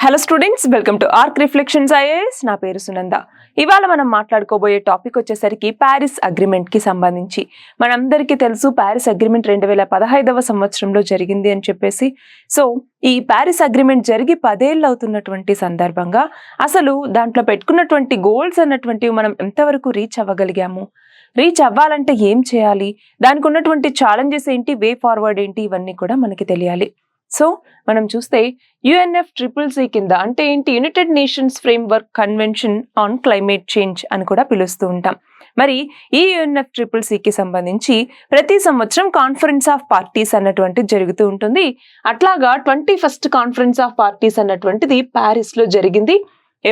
Hello students, welcome to arc reflections IAS. నా పేరు సునంద. ఇవాళ మనం మాట్లాడుకోబోయే టాపిక్ వచ్చేసరికి ప్యారిస్ అగ్రిమెంట్ కి సంబంధించి. మనందరికీ తెలుసు ప్యారిస్ అగ్రిమెంట్ 2015వ సంవత్సరంలో జరిగింది అని చెప్పేసి. సో ఈ ప్యారిస్ అగ్రిమెంట్ జరిగి 10 ఏళ్ళు అవుతున్నటువంటి సందర్భంగా అసలు దాంట్లో పెట్టుకున్నటువంటి గోల్స్ అన్నటువంటివి మనం ఎంతవరకు రీచ్ అవ్వగలిగాము, రీచ్ అవ్వాలంటే ఏం చేయాలి, దానికి ఉన్నటువంటి ఛాలెంజెస్ ఏంటి, వే ఫార్వర్డ్ ఏంటి, ఇవన్నీ కూడా మనకి తెలియాలి. సో మనం చూస్తే UNFCCC కింద అంటే ఏంటి, United nations framework convention on climate change అని కూడా పిలుస్తూ ఉంటాం. మరి ఈ UNFCCC కి సంబంధించి ప్రతి సంవత్సరం కాన్ఫరెన్స్ ఆఫ్ పార్టీస్ అన్నటువంటిది జరుగుతూ ఉంటుంది. అట్లాగా 21st కాన్ఫరెన్స్ ఆఫ్ పార్టీస్ అన్నటువంటిది ప్యారిస్ లో జరిగింది.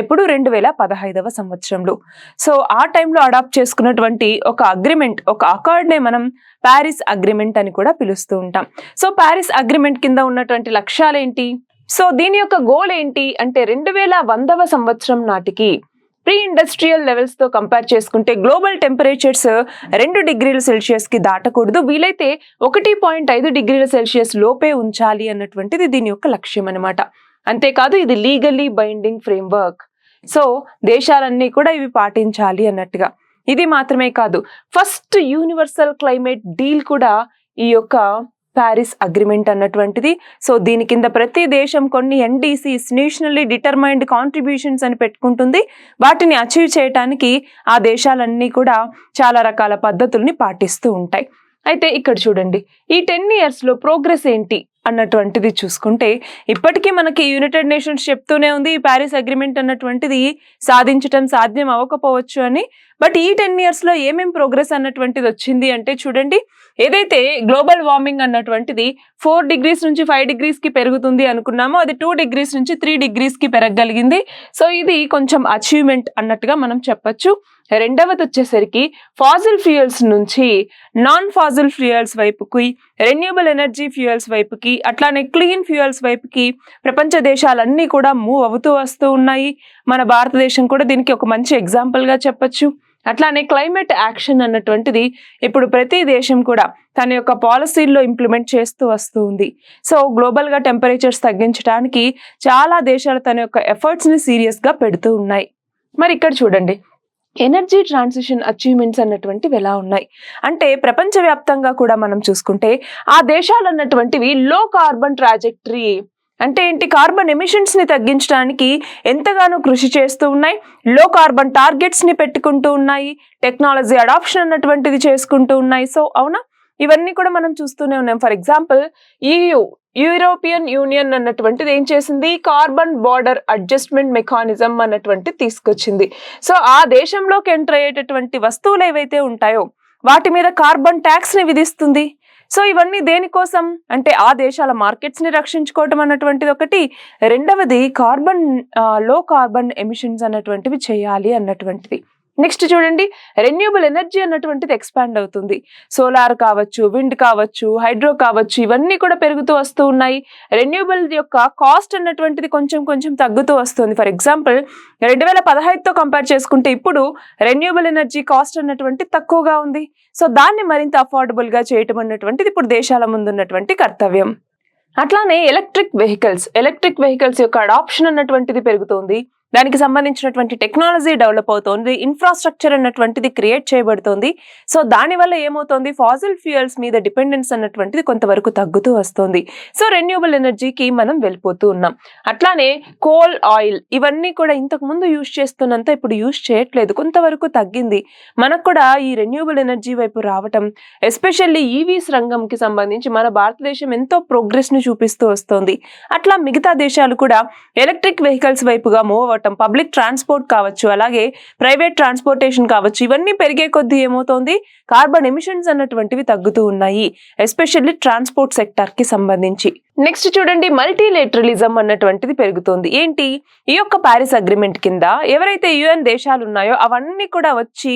ఎప్పుడు 2015వ సంవత్సరంలో. సో ఆ టైంలో అడాప్ట్ చేసుకున్నటువంటి ఒక అగ్రిమెంట్, ఒక అకార్డ్నే మనం ప్యారిస్ అగ్రిమెంట్ అని కూడా పిలుస్తూ ఉంటాం. సో ప్యారిస్ అగ్రిమెంట్ కింద ఉన్నటువంటి లక్ష్యాలు ఏంటి, సో దీని యొక్క గోల్ ఏంటి అంటే 2100వ సంవత్సరం నాటికి ప్రీ ఇండస్ట్రియల్ లెవెల్స్ తో కంపేర్ చేసుకుంటే గ్లోబల్ టెంపరేచర్స్ 2 డిగ్రీల సెల్సియస్ కి దాటకూడదు, వీలైతే 1.5 డిగ్రీల సెల్సియస్ లోపే ఉంచాలి అన్నటువంటిది దీని యొక్క లక్ష్యం అన్నమాట. అంతేకాదు ఇది లీగల్లీ బైండింగ్ ఫ్రేమ్వర్క్. సో దేశాలన్నీ కూడా ఇవి పాటించాలి అన్నట్టుగా. ఇది మాత్రమే కాదు, ఫస్ట్ యూనివర్సల్ క్లైమేట్ డీల్ కూడా ఈ యొక్క ప్యారిస్ అగ్రిమెంట్ అన్నటువంటిది. సో దీని కింద ప్రతి దేశం కొన్ని NDCs, నేషనల్లీ డిటర్మైన్డ్ కాంట్రిబ్యూషన్స్ అని పెట్టుకుంటుంది. వాటిని అచీవ్ చేయడానికి ఆ దేశాలన్నీ కూడా చాలా రకాల పద్ధతుల్ని పాటిస్తూ ఉంటాయి. అయితే ఇక్కడ చూడండి, ఈ 10 years లో ప్రోగ్రెస్ ఏంటి అన్నటువంటిది చూసుకుంటే ఇప్పటికీ మనకి యునైటెడ్ నేషన్స్ చెప్తూనే ఉంది ఈ ప్యారిస్ అగ్రిమెంట్ అన్నటువంటిది సాధించటం సాధ్యం అవ్వకపోవచ్చు అని. బట్ ఈ 10 years లో ఏమేం ప్రోగ్రెస్ అన్నటువంటిది వచ్చింది అంటే చూడండి, ఏదైతే గ్లోబల్ వార్మింగ్ అన్నటువంటిది 4 degrees నుంచి 5 degrees కి పెరుగుతుంది అనుకున్నామో అది 2 degrees నుంచి 3 degrees కి పెరగగలిగింది. సో ఇది కొంచెం అచీవ్మెంట్ అన్నట్టుగా మనం చెప్పొచ్చు. రెండవది వచ్చేసరికి ఫాజిల్ ఫ్యూయల్స్ నుంచి నాన్ ఫాజిల్ ఫ్యూయల్స్ వైపుకి, రెన్యూబుల్ ఎనర్జీ ఫ్యూయల్స్ వైపుకి, అట్లానే క్లీన్ ఫ్యూయల్స్ వైపుకి ప్రపంచ దేశాలన్నీ కూడా మూవ్ అవుతూ వస్తూ ఉన్నాయి. మన భారతదేశం కూడా దీనికి ఒక మంచి ఎగ్జాంపుల్ గా చెప్పొచ్చు. అట్లానే క్లైమేట్ యాక్షన్ అన్నటువంటిది ఇప్పుడు ప్రతి దేశం కూడా తన యొక్క పాలసీల్లో ఇంప్లిమెంట్ చేస్తూ వస్తూ ఉంది. సో గ్లోబల్ గా టెంపరేచర్స్ తగ్గించడానికి చాలా దేశాలు తన యొక్క ఎఫర్ట్స్ ని సీరియస్ గా పెడుతూ ఉన్నాయి. మరి ఇక్కడ చూడండి, ఎనర్జీ ట్రాన్సిషన్ అచీవ్మెంట్స్ అన్నటువంటివి ఎలా ఉన్నాయి అంటే ప్రపంచవ్యాప్తంగా కూడా మనం చూసుకుంటే ఆ దేశాలు అన్నటువంటివి లో కార్బన్ ట్రాజెక్టరీ అంటే ఏంటి, కార్బన్ ఎమిషన్స్ ని తగ్గించడానికి ఎంతగానో కృషి చేస్తూ ఉన్నాయి. లో కార్బన్ టార్గెట్స్ ని పెట్టుకుంటూ ఉన్నాయి, టెక్నాలజీ అడాప్షన్ అన్నటువంటిది చేసుకుంటూ ఉన్నాయి. సో అవునా, ఇవన్నీ కూడా మనం చూస్తూనే ఉన్నాం. ఫర్ ఎగ్జాంపుల్ యూరోపియన్ యూనియన్ అన్నటువంటిది ఏం చేసింది, కార్బన్ బార్డర్ అడ్జస్ట్మెంట్ మెకానిజం అన్నటువంటిది తీసుకొచ్చింది. సో ఆ దేశంలోకి ఎంటర్ అయ్యేటటువంటి వస్తువులు ఏవైతే ఉంటాయో వాటి మీద కార్బన్ ట్యాక్స్ ని విధిస్తుంది. సో ఇవన్నీ దేనికోసం అంటే ఆ దేశాల మార్కెట్స్ ని రక్షించుకోవటం అన్నటువంటిది ఒకటి, రెండవది లో కార్బన్ ఎమిషన్స్ అన్నటువంటివి చేయాలి అన్నటువంటిది. నెక్స్ట్ చూడండి, రెన్యూబుల్ ఎనర్జీ అన్నటువంటిది ఎక్స్పాండ్ అవుతుంది. సోలార్ కావచ్చు, విండ్ కావచ్చు, హైడ్రో కావచ్చు, ఇవన్నీ కూడా పెరుగుతూ వస్తూ ఉన్నాయి. రెన్యూబుల్ యొక్క కాస్ట్ అన్నటువంటిది కొంచెం తగ్గుతూ వస్తుంది. ఫర్ ఎగ్జాంపుల్ 2015తో కంపేర్ చేసుకుంటే ఇప్పుడు రెన్యూబుల్ ఎనర్జీ కాస్ట్ అన్నటువంటి తక్కువగా ఉంది. సో దాన్ని మరింత అఫోర్డబుల్ గా చేయటం అన్నటువంటిది ఇప్పుడు దేశాల ముందున్నటువంటి కర్తవ్యం. అట్లానే ఎలక్ట్రిక్ వెహికల్స్ యొక్క అడాప్షన్ అన్నటువంటిది పెరుగుతోంది. దానికి సంబంధించినటువంటి టెక్నాలజీ డెవలప్ అవుతోంది, ఇన్ఫ్రాస్ట్రక్చర్ అన్నటువంటిది క్రియేట్ చేయబడుతోంది. సో దానివల్ల ఏమవుతోంది, ఫాజిల్ ఫ్యూయల్స్ మీద డిపెండెన్స్ అన్నటువంటిది కొంతవరకు తగ్గుతూ వస్తుంది. సో రెన్యూబుల్ ఎనర్జీకి మనం వెళ్ళిపోతూ ఉన్నాం. అట్లానే కోల్, ఆయిల్ ఇవన్నీ కూడా ఇంతకు ముందు యూజ్ చేస్తున్నంత ఇప్పుడు యూజ్ చేయట్లేదు, కొంతవరకు తగ్గింది. మనకు కూడా ఈ రెన్యూబుల్ ఎనర్జీ వైపు రావటం, ఎస్పెషల్లీ ఈవీస్ రంగంకి సంబంధించి మన భారతదేశం ఎంతో ప్రోగ్రెస్ ని చూపిస్తూ వస్తోంది. అట్లా మిగతా దేశాలు కూడా ఎలక్ట్రిక్ వెహికల్స్ వైపుగా మూవ్ అవ్వటం, పబ్లిక్ ట్రాన్స్పోర్ట్ కావచ్చు, అలాగే ప్రైవేట్ ట్రాన్స్పోర్టేషన్ కావచ్చు, ఇవన్నీ పెరిగే కొద్దీ ఏమవుతోంది, కార్బన్ ఎమిషన్స్ అన్నటువంటివి తగ్గుతూ ఉన్నాయి, ఎస్పెషల్లీ ట్రాన్స్పోర్ట్ సెక్టర్ కి సంబంధించి. నెక్స్ట్ చూడండి, మల్టీలేటరలిజం అన్నటువంటిది పెరుగుతోంది. ఏంటి, ఈ యొక్క ప్యారిస్ అగ్రిమెంట్ కింద ఎవరైతే UN దేశాలు ఉన్నాయో అవన్నీ కూడా వచ్చి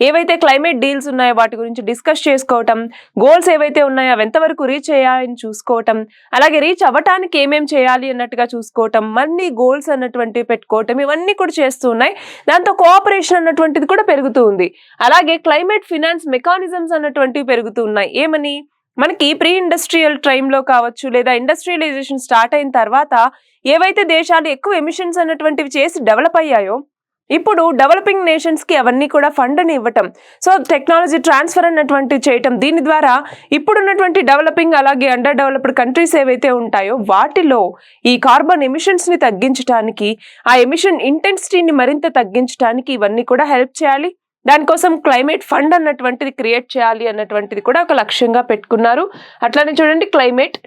ఏవైతే క్లైమేట్ డీల్స్ ఉన్నాయో వాటి గురించి డిస్కస్ చేసుకోవటం, గోల్స్ ఏవైతే ఉన్నాయో అవి ఎంతవరకు రీచ్ అయ్యాయని చూసుకోవటం, అలాగే రీచ్ అవ్వటానికి ఏమేం చేయాలి అన్నట్టుగా చూసుకోవటం, మళ్ళీ గోల్స్ అన్నటువంటివి పెట్టుకోవటం, ఇవన్నీ కూడా చేస్తూ ఉన్నాయి. దాంతో కోఆపరేషన్ అన్నటువంటిది కూడా పెరుగుతూ ఉంది. అలాగే క్లైమేట్ ఫినాన్స్ మెకానిజమ్స్ అన్నటువంటివి పెరుగుతూ ఉన్నాయి. ఏమని, మనకి ప్రీ ఇండస్ట్రియల్ టైంలో కావచ్చు లేదా ఇండస్ట్రియలైజేషన్ స్టార్ట్ అయిన తర్వాత ఏవైతే దేశాలు ఎక్కువ ఎమిషన్స్ అన్నటువంటివి చేసి డెవలప్ అయ్యాయో ఇప్పుడు డెవలపింగ్ నేషన్స్ కి అవన్నీ కూడా ఫండ్ ని ఇవ్వటం, సో టెక్నాలజీ ట్రాన్స్ఫర్ అన్నటువంటి చేయటం, దీని ద్వారా ఇప్పుడున్నటువంటి డెవలపింగ్ అలాగే అండర్ డెవలప్డ్ కంట్రీస్ ఏవైతే ఉంటాయో వాటిలో ఈ కార్బన్ ఎమిషన్స్ ని తగ్గించడానికి, ఆ ఎమిషన్ ఇంటెన్సిటీని మరింత తగ్గించడానికి ఇవన్నీ కూడా హెల్ప్ చేయాలి. దానికోసం క్లైమేట్ ఫండ్ అన్నటువంటిది క్రియేట్ చేయాలి అన్నటువంటిది కూడా ఒక లక్ష్యంగా పెట్టుకున్నారు. అట్లానే చూడండి క్లైమేట్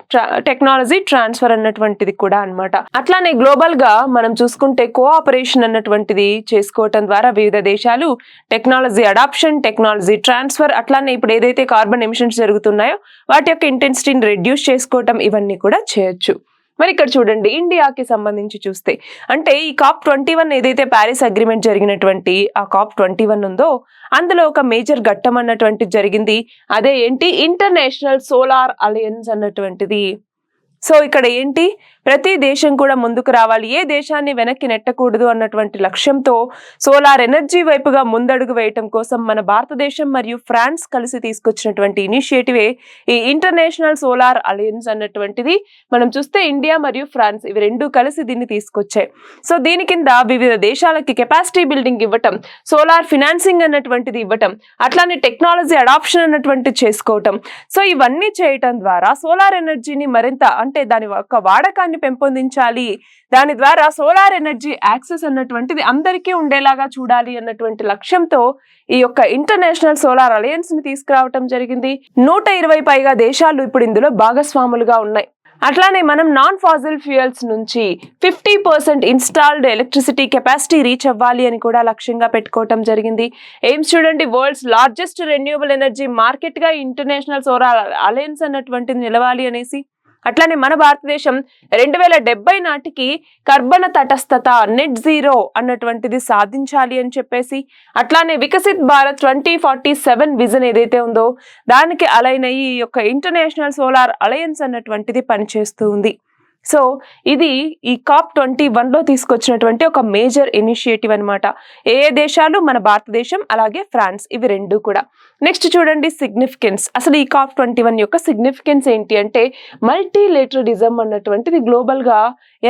టెక్నాలజీ ట్రాన్స్ఫర్ అన్నటువంటిది కూడా అన్నమాట. అట్లానే గ్లోబల్ గా మనం చూసుకుంటే కోఆపరేషన్ అన్నటువంటిది చేసుకోవటం ద్వారా వివిధ దేశాలు టెక్నాలజీ అడాప్షన్, టెక్నాలజీ ట్రాన్స్ఫర్, అట్లానే ఇప్పుడు ఏదైతే కార్బన్ ఎమిషన్స్ జరుగుతున్నాయో వాటి యొక్క ఇంటెన్సిటీని రెడ్యూస్ చేసుకోవటం ఇవన్నీ కూడా చేయొచ్చు. మరి ఇక్కడ చూడండి ఇండియాకి సంబంధించి చూస్తే అంటే ఈ COP21 ఏదైతే ప్యారిస్ అగ్రిమెంట్ జరిగినటువంటి ఆ COP21 ఉందో అందులో ఒక మేజర్ ఘట్టం అన్నటువంటిది జరిగింది. అదే ఏంటి, ఇంటర్నేషనల్ సోలార్ అలయన్స్ అన్నటువంటిది. సో ఇక్కడ ఏంటి, ప్రతి దేశం కూడా ముందుకు రావాలి, ఏ దేశాన్ని వెనక్కి నెట్టకూడదు అన్నటువంటి లక్ష్యంతో సోలార్ ఎనర్జీ వైపుగా ముందడుగు వేయటం కోసం మన భారతదేశం మరియు ఫ్రాన్స్ కలిసి తీసుకొచ్చినటువంటి ఇనిషియేటివే ఈ ఇంటర్నేషనల్ సోలార్ అలయన్స్ అన్నటువంటిది. మనం చూస్తే ఇండియా మరియు ఫ్రాన్స్ ఇవి రెండు కలిసి దీన్ని తీసుకొచ్చాయి. సో దీని కింద వివిధ దేశాలకి కెపాసిటీ బిల్డింగ్ ఇవ్వటం, సోలార్ ఫినాన్సింగ్ అన్నటువంటిది ఇవ్వటం, అట్లానే టెక్నాలజీ అడాప్షన్ అన్నటువంటిది చేసుకోవటం. సో ఇవన్నీ చేయటం ద్వారా సోలార్ ఎనర్జీని మరింత అంటే దాని యొక్క వాడకాన్ని పెంపొందించాలి, దాని ద్వారా సోలార్ ఎనర్జీ యాక్సెస్ అన్నటువంటిది అందరికీ ఉండేలాగా చూడాలి అన్నటువంటి లక్ష్యంతో ఈ యొక్క ఇంటర్నేషనల్ సోలార్ అలయన్స్ ని తీసుకురావటం జరిగింది. 120 పైగా దేశాలు ఇప్పుడు ఇందులో భాగస్వాములుగా ఉన్నాయి. అట్లానే మనం నాన్ ఫాజిల్ ఫ్యూయల్స్ నుంచి 50% ఇన్స్టాల్డ్ ఎలక్ట్రిసిటీ కెపాసిటీ రీచ్ అవ్వాలి అని కూడా లక్ష్యంగా పెట్టుకోవటం జరిగింది. ఎయిమ్స్ చూడండి, world's largest renewable energy market గా ఇంటర్నేషనల్ సోలార్ అలయన్స్ అన్నటువంటిది నిలవాలి అనేసి. అట్లానే మన భారతదేశం 2070 నాటికి కర్బన తటస్థత నెట్ జీరో అన్నటువంటిది సాధించాలి అని చెప్పేసి, అట్లానే వికసిత్ భారత్ 2047 విజన్ ఏదైతే ఉందో దానికి అలైన్ అయ్యి ఈ యొక్క ఇంటర్నేషనల్ సోలార్ అలయన్స్ అన్నటువంటిది పనిచేస్తూ ఉంది. సో ఇది ఈ COP21 లో తీసుకొచ్చినటువంటి ఒక మేజర్ ఇనిషియేటివ్ అన్నమాట. ఏ దేశాలు, మన భారతదేశం అలాగే ఫ్రాన్స్, ఇవి రెండు కూడా. నెక్స్ట్ చూడండి సిగ్నిఫికెన్స్. అసలు ఈ COP21 యొక్క సిగ్నిఫికెన్స్ ఏంటి అంటే మల్టీలేటరలిజం అన్నటువంటిది గ్లోబల్ గా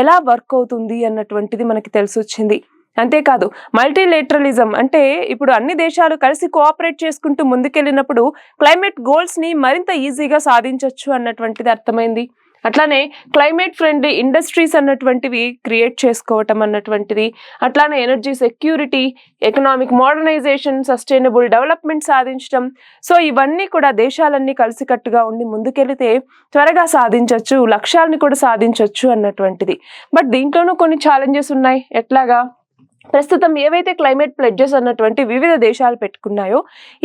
ఎలా వర్క్ అవుతుంది అన్నటువంటిది మనకి తెలిసి వచ్చింది. అంతేకాదు మల్టీలేటరలిజం అంటే ఇప్పుడు అన్ని దేశాలు కలిసి కోఆపరేట్ చేసుకుంటూ ముందుకెళ్ళినప్పుడు క్లైమేట్ గోల్స్ ని మరింత ఈజీగా సాధించవచ్చు అన్నటువంటిది అర్థమైంది. అట్లానే క్లైమేట్ ఫ్రెండ్లీ ఇండస్ట్రీస్ అన్నటువంటివి క్రియేట్ చేసుకోవటం అన్నటువంటిది, అట్లానే energy security, economic modernisation, sustainable development సాధించడం. సో ఇవన్నీ కూడా దేశాలన్నీ కలిసికట్టుగా ఉండి ముందుకెళ్తే త్వరగా సాధించవచ్చు, లక్ష్యాలను కూడా సాధించవచ్చు అన్నటువంటిది. బట్ దీంట్లోనూ కొన్ని ఛాలెంజెస్ ఉన్నాయి. ఎట్లాగా, ప్రస్తుతం ఏవైతే క్లైమేట్ ప్లెడ్జెస్ అన్నటువంటి వివిధ దేశాలు పెట్టుకున్నాయో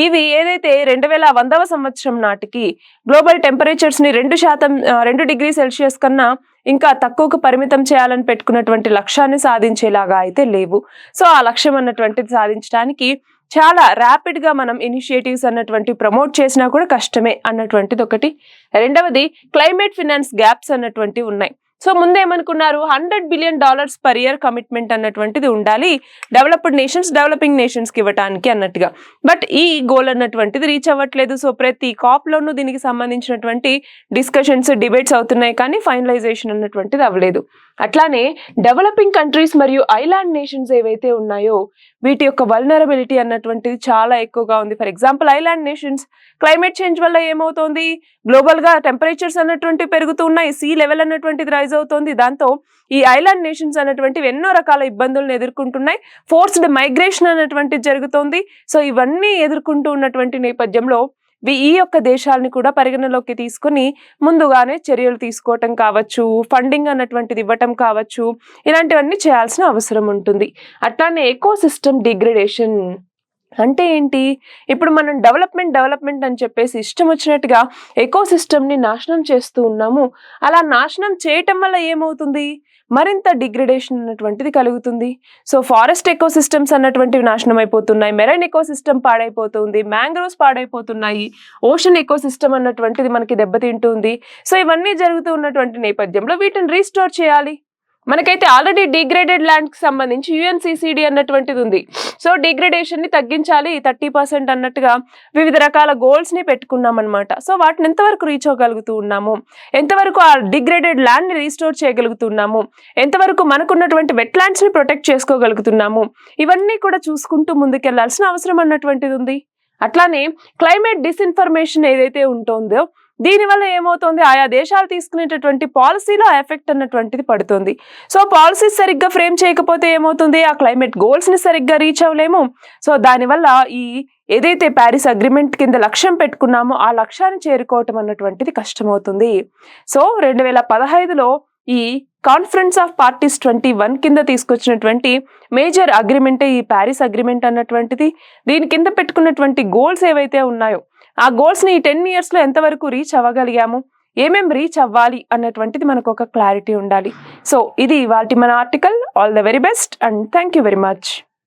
ఇవి ఏదైతే 2100వ సంవత్సరం నాటికి గ్లోబల్ టెంపరేచర్స్ ని 2 డిగ్రీ సెల్సియస్ కన్నా ఇంకా తక్కువకు పరిమితం చేయాలని పెట్టుకున్నటువంటి లక్ష్యాన్ని సాధించేలాగా అయితే లేవు. సో ఆ లక్ష్యం అన్నటువంటిది సాధించడానికి చాలా ర్యాపిడ్ గా మనం ఇనిషియేటివ్స్ అన్నటువంటి ప్రమోట్ చేసినా కూడా కష్టమే అన్నటువంటిది ఒకటి. రెండవది క్లైమేట్ ఫినాన్స్ గ్యాప్స్ అన్నటువంటివి ఉన్నాయి. సో ముందేమనుకున్నారు, $100 బిలియన్ పర్ ఇయర్ కమిట్మెంట్ అన్నటువంటిది ఉండాలి డెవలప్డ్ నేషన్స్ డెవలపింగ్ నేషన్స్ కి ఇవ్వటానికి అన్నట్టుగా. బట్ ఈ గోల్ అన్నటువంటిది రీచ్ అవ్వట్లేదు. సో ప్రతి కాప్ లోనూ దీనికి సంబంధించినటువంటి డిస్కషన్స్, డిబేట్స్ అవుతున్నాయి కానీ ఫైనలైజేషన్ అన్నటువంటిది అవ్వలేదు. అట్లానే డెవలపింగ్ కంట్రీస్ మరియు ఐలాండ్ నేషన్స్ ఏవైతే ఉన్నాయో వీటి యొక్క వల్నరబిలిటీ అన్నటువంటిది చాలా ఎక్కువగా ఉంది. For example island nations climate change వల్ల ఏమవుతోంది, గ్లోబల్ గా టెంపరేచర్స్ అన్నటువంటి పెరుగుతూ ఉన్నాయి, సీ లెవెల్ అన్నటువంటిది రైజ్ అవుతోంది. దాంతో ఈ ఐలాండ్ నేషన్స్ అన్నటువంటివి ఎన్నో రకాల ఇబ్బందులను ఎదుర్కొంటున్నాయి. ఫోర్స్డ్ మైగ్రేషన్ అన్నటువంటిది జరుగుతోంది. సో ఇవన్నీ ఎదుర్కొంటూ ఉన్నటువంటి నేపథ్యంలో ఈ యొక్క దేశాలని కూడా పరిగణలోకి తీసుకుని ముందుగానే చర్యలు తీసుకోవటం కావచ్చు, ఫండింగ్ అన్నటువంటిది ఇవ్వటం కావచ్చు, ఇలాంటివన్నీ చేయాల్సిన అవసరం ఉంటుంది. అట్లానే ఎకోసిస్టమ్ డిగ్రేడేషన్ అంటే ఏంటి, ఇప్పుడు మనం డెవలప్మెంట్ అని చెప్పేసి ఇష్టం వచ్చినట్టుగా ఎకోసిస్టమ్ ని నాశనం చేస్తూ ఉన్నాము. అలా నాశనం చేయటం వల్ల ఏమవుతుంది, మరింత డిగ్రేడేషన్ అన్నటువంటిది కలుగుతుంది. సో ఫారెస్ట్ ఎకోసిస్టమ్స్ అన్నటువంటివి నాశనం అయిపోతున్నాయి, మెరైన్ ఎకోసిస్టమ్ పాడైపోతుంది, మ్యాంగ్రోవ్స్ పాడైపోతున్నాయి, ఓషన్ ఎకోసిస్టమ్ అన్నటువంటిది మనకి దెబ్బతింటుంది. సో ఇవన్నీ జరుగుతూ ఉన్నటువంటి నేపథ్యంలో వీటిని రీస్టోర్ చేయాలి. మనకైతే ఆల్రెడీ డిగ్రేడెడ్ ల్యాండ్ కి సంబంధించి యుఎన్సిసిడి అన్నటువంటిది ఉంది. సో డిగ్రేడేషన్ ని తగ్గించాలి 30% అన్నట్టుగా వివిధ రకాల గోల్స్ ని పెట్టుకున్నాం అనమాట. సో వాటిని ఎంతవరకు రీచ్ అవ్వగలుగుతూ ఉన్నాము, ఎంతవరకు ఆ డిగ్రేడెడ్ ల్యాండ్ ని రీస్టోర్ చేయగలుగుతున్నాము, ఎంతవరకు మనకున్నటువంటి వెట్ ల్యాండ్స్ ని ప్రొటెక్ట్ చేసుకోగలుగుతున్నాము, ఇవన్నీ కూడా చూసుకుంటూ ముందుకెళ్లాల్సిన అవసరం అన్నటువంటిది ఉంది. అట్లానే క్లైమేట్ డిస్ఇన్ఫర్మేషన్ ఏదైతే ఉంటుందో దీనివల్ల ఏమవుతుంది, ఆయా దేశాలు తీసుకునేటటువంటి పాలసీలో ఎఫెక్ట్ అన్నటువంటిది పడుతుంది. సో పాలసీస్ సరిగ్గా ఫ్రేమ్ చేయకపోతే ఏమవుతుంది, ఆ క్లైమేట్ గోల్స్ ని సరిగ్గా రీచ్ అవ్వలేము. సో దానివల్ల ఈ ఏదైతే ప్యారిస్ అగ్రిమెంట్ కింద లక్ష్యం పెట్టుకున్నామో ఆ లక్ష్యాన్ని చేరుకోవటం అన్నటువంటిది కష్టమవుతుంది. సో 2015లో ఈ కాన్ఫరెన్స్ ఆఫ్ పార్టీస్ 21 కింద తీసుకొచ్చినటువంటి మేజర్ అగ్రిమెంటే ఈ ప్యారిస్ అగ్రిమెంట్ అన్నటువంటిది. దీని కింద పెట్టుకున్నటువంటి గోల్స్ ఏవైతే ఉన్నాయో ఆ గోల్స్ ని ఈ 10 years లో ఎంతవరకు రీచ్ అవ్వగలిగాము, ఏమేం రీచ్ అవ్వాలి అన్నటువంటిది మనకు ఒక క్లారిటీ ఉండాలి. సో ఇది ఇవాల్టి మన article. All the very best and thank you very much.